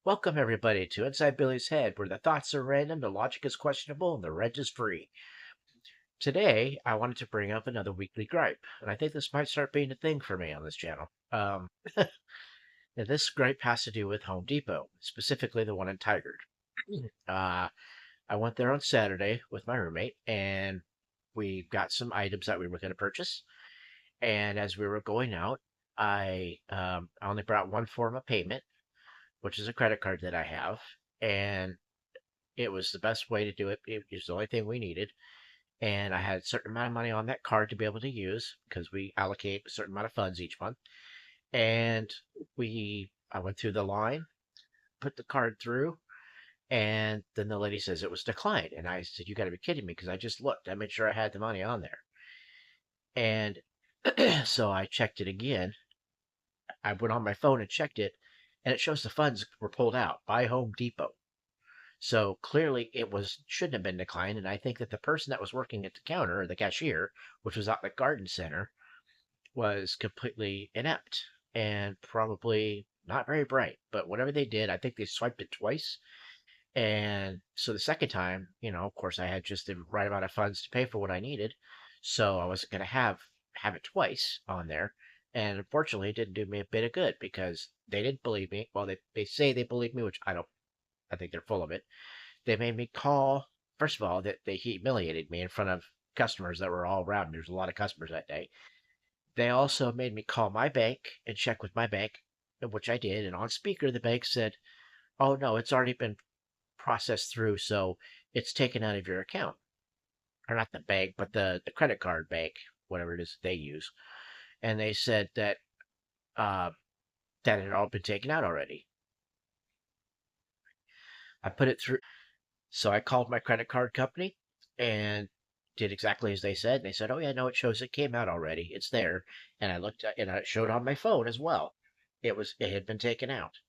Welcome, everybody, to Inside Billy's Head, where the thoughts are random, the logic is questionable, and the rent is free. Today, I wanted to bring up another weekly gripe, and I think this might start being a thing for me on this channel. And this gripe has to do with Home Depot, specifically the one in Tigard. uh, I went there on Saturday with my roommate, and we got some items that we were going to purchase. And as we were going out, I only brought one form of payment, which is a credit card that I have, and it was the best way to do it. It was the only thing we needed. And I had a certain amount of money on that card to be able to use because we allocate a certain amount of funds each month. And I went through the line, put the card through, and then the lady says it was declined. And I said, "You got to be kidding me," because I just looked. I made sure I had the money on there. And so I checked it again. I went on my phone and checked it, and it shows the funds were pulled out by Home Depot. So clearly it was shouldn't have been declined, and I think that the person that was working at the counter, or the cashier, which was out the garden center, was completely inept and probably not very bright. But whatever they did, I think they swiped it twice. And so the second time, of course, I had just the right amount of funds to pay for what I needed. So I wasn't going to have it twice on there. And unfortunately, it didn't do me a bit of good because they didn't believe me. Well, they say they believe me, which I don't. I think they're full of it. They made me call. First of all, that they humiliated me in front of customers that were all around. There's a lot of customers that day. They also made me call my bank and check with my bank, which I did. And on speaker, the bank said, "Oh no, it's already been processed through, so it's taken out of your account." Or not the bank, but the credit card bank, whatever it is they use. And they said uh, that it had all been taken out already. I put it through. So I called my credit card company and did exactly as they said. They said, "Oh yeah, no, it shows it came out already. It's there." And I looked and it showed on my phone as well. It had been taken out.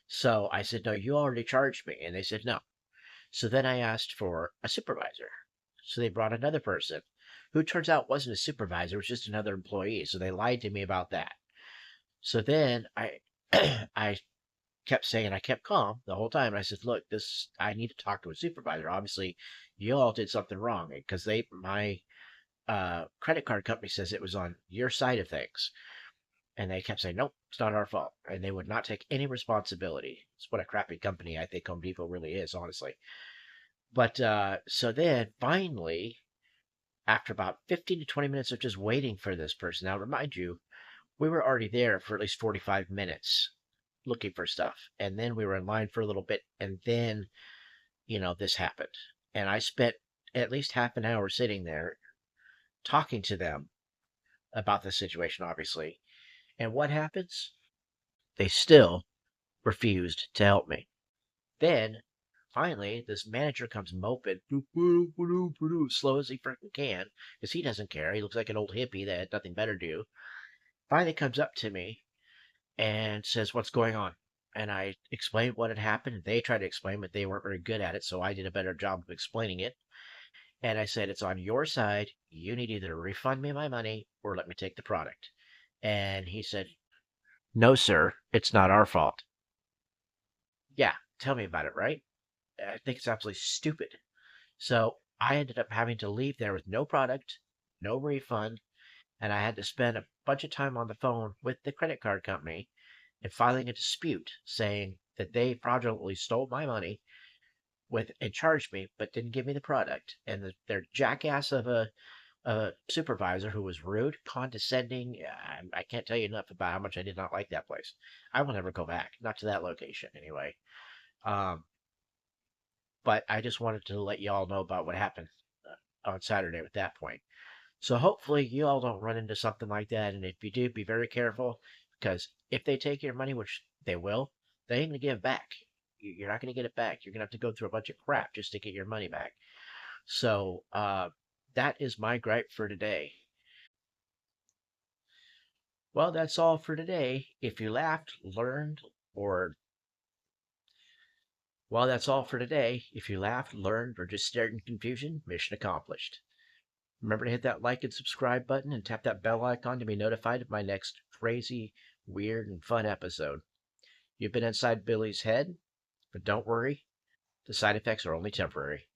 So I said, "No, you already charged me." And they said, "No." So then I asked for a supervisor. So they brought another person who turns out wasn't a supervisor, it was just another employee. So they lied to me about that. So then I I kept saying, I kept calm the whole time. And I said, "Look, I need to talk to a supervisor. Obviously, you all did something wrong because my credit card company says it was on your side of things." And they kept saying, "Nope, it's not our fault." And they would not take any responsibility. It's what a crappy company I think Home Depot really is, honestly. But so then finally, after about 15 to 20 minutes of just waiting for this person, now remind you, we were already there for at least 45 minutes looking for stuff. And then we were in line for a little bit. And then, this happened. And I spent at least half an hour sitting there talking to them about the situation, obviously. And what happens? They still refused to help me. Then, finally, this manager comes moping, slow as he freaking can, because he doesn't care. He looks like an old hippie that had nothing better to do. Finally comes up to me and says, "What's going on?" And I explained what had happened. They tried to explain, but they weren't very good at it, so I did a better job of explaining it. And I said, "It's on your side. You need either to refund me my money or let me take the product." And he said, "No, sir, it's not our fault." Yeah, tell me about it, right? I think it's absolutely stupid. So I ended up having to leave there with no product, no refund, and I had to spend a bunch of time on the phone with the credit card company and filing a dispute saying that they fraudulently stole my money and charged me, but didn't give me the product. And their jackass of a supervisor who was rude, condescending. I can't tell you enough about how much I did not like that place. I will never go back, not to that location anyway. Um, but I just wanted to let you all know about what happened on Saturday at that point. So hopefully you all don't run into something like that. And if you do, be very careful because if they take your money, which they will, they ain't going to give it back. You're not going to get it back. You're going to have to go through a bunch of crap just to get your money back. So that is my gripe for today. Well, that's all for today. If you laughed, learned, or well, that's all for today. If you laughed, learned, or just stared in confusion, mission accomplished. Remember to hit that like and subscribe button and tap that bell icon to be notified of my next crazy, weird, and fun episode. You've been inside Billy's head. But don't worry, the side effects are only temporary.